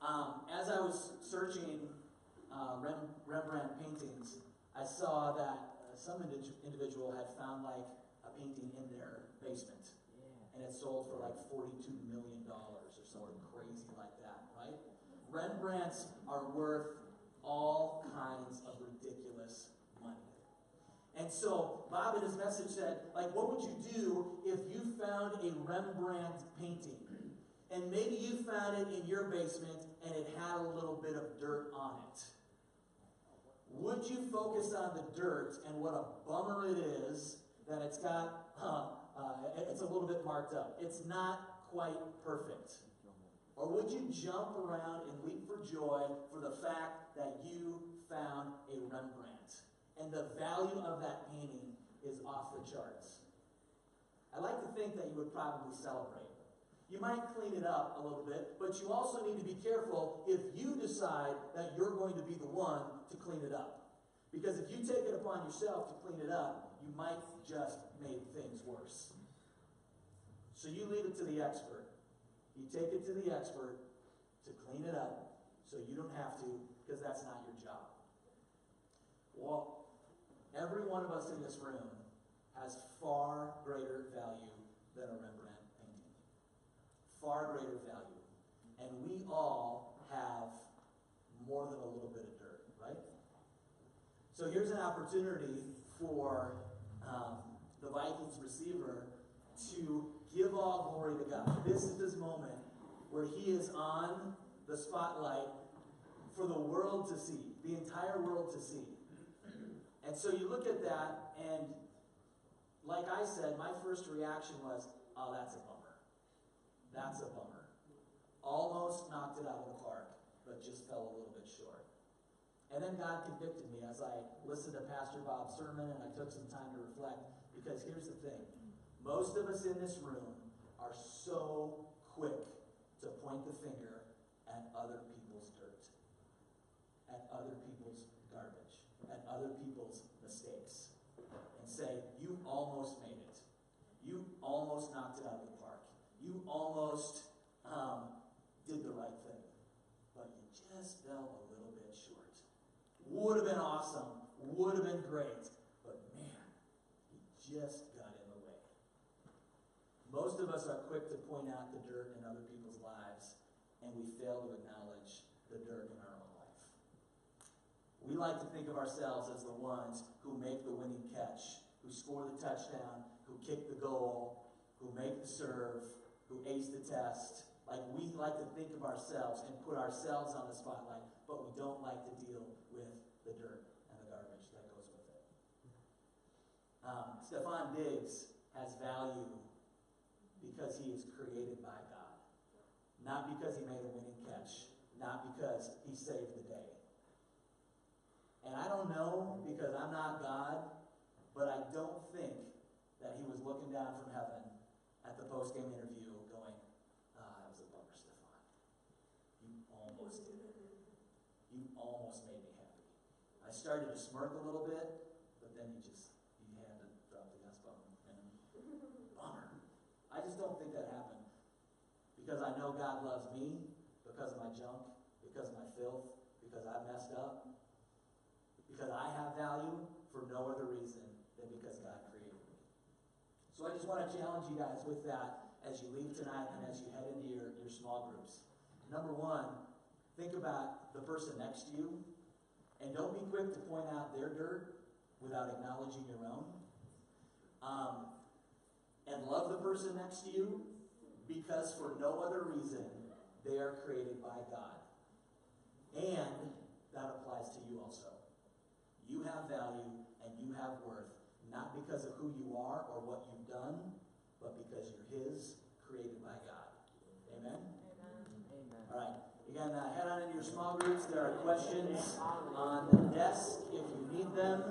As I was searching Rembrandt paintings, I saw that some individual had found like a painting in their basement. And it sold for like $42 million or something crazy like that, right? Rembrandts are worth all kinds of ridiculous money. And so Bob in his message said, like, what would you do if you found a Rembrandt painting? And maybe you found it in your basement and it had a little bit of dirt on it. Would you focus on the dirt and what a bummer it is that it's got, it's a little bit marked up. It's not quite perfect. Or would you jump around and leap for joy for the fact that you found a Rembrandt and the value of that painting is off the charts? I like to think that you would probably celebrate. You might clean it up a little bit, but you also need to be careful if you decide that you're going to be the one to clean it up. Because if you take it upon yourself to clean it up, you might just make things worse. So you leave it to the expert. You take it to the expert to clean it up so you don't have to, because that's not your job. Well, every one of us in this room has far greater value than a Rembrandt painting. Far greater value. And we all have more than a little bit of dirt, right? So here's an opportunity for the Vikings receiver to give all glory to God. This is his moment where he is on the spotlight for the world to see, the entire world to see. And so you look at that, and like I said, my first reaction was, oh, that's a bummer. That's a bummer. Almost knocked it out of the park, but just fell a little bit short. And then God convicted me as I listened to Pastor Bob's sermon and I took some time to reflect, because here's the thing. Most of us in this room are so quick to point the finger at other people's dirt, at other people's garbage, at other people's mistakes, and say, you almost made it. You almost knocked it out of the park. You almost did the right thing, but you just fell a little bit short. Would have been awesome, would have been great, but man, you just got in the way. Most of us are quick to point out the dirt in other people's lives, and we fail to acknowledge the dirt in our own life. We like to think of ourselves as the ones who make the winning catch, who score the touchdown, who kick the goal, who make the serve, who ace the test. Like, we like to think of ourselves and put ourselves on the spotlight, but we don't like to deal with the dirt and the garbage that goes with it. Stefan Diggs has value because he is created by God. Not because he made a winning catch. not because he saved the day. And I don't know, because I'm not God, but I don't think that he was looking down from heaven at the post-game interview going, that was a bummer, Stefan. You almost did it. You almost made me happy. I started to smirk a little bit, but then you had to drop the S-bomb. And bummer. I just don't think that happened. Because I know God loves me, because of my junk, because of my filth, because I messed up, because I have value for no other reason than because God created me. So I just want to challenge you guys with that as you leave tonight and as you head into your small groups. Number one, think about the person next to you, and don't be quick to point out their dirt without acknowledging your own. And love the person next to you, because for no other reason, they are created by God. And that applies to you also. You have value and you have worth, not because of who you are or what you've done, but because you're his, created by God. Amen? Amen. All right. You can head on into your small groups. There are questions on the desk if you need them.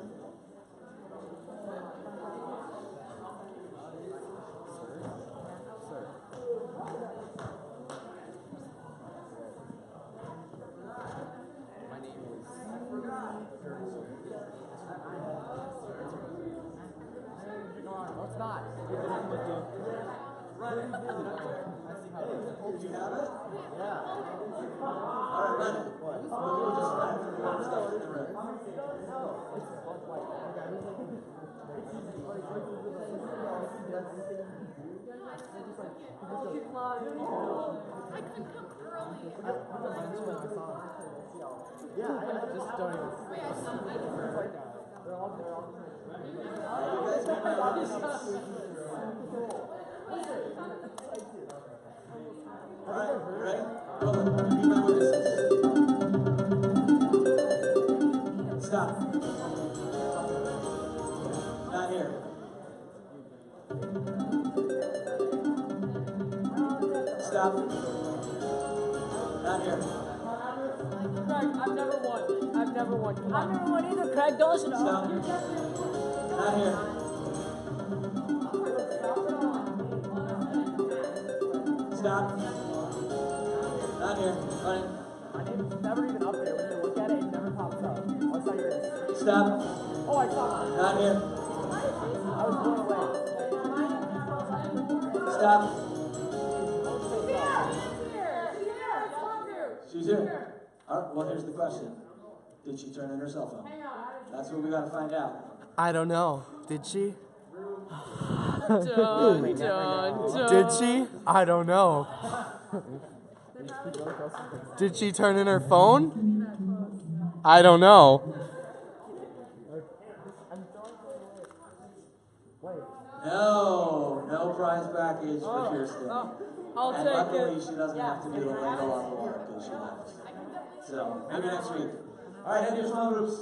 Did you have it? Yeah. All right, run it. We'll just run it. We'll just go in the room. I couldn't come early. Yeah, I just don't even. Wait, I saw them. They're all You guys can have your seats. All right, ready? Hold on. Be my witnesses. Stop. Not here. Stop. Not here. Craig, I've never won. I've never won. I've never won either, Craig. Don't listen to him. Stop. Not here. Stop. Not here. Running. My name's never even up there. When you look at it, it never pops up. I saw yours. Stop. Oh, I saw mine. Not here. I was blown away. Stop. Here. She's here. All right, well, here's the question. Did she turn in her cell phone? That's what we got to find out. I don't know. Did she? Did she? I don't know. Did she turn in her phone? I don't know. No prize package for Kirsten. I'll And take luckily, it. she doesn't have to do the Lego on the water because she left. So, maybe next week. All right, head to your small groups.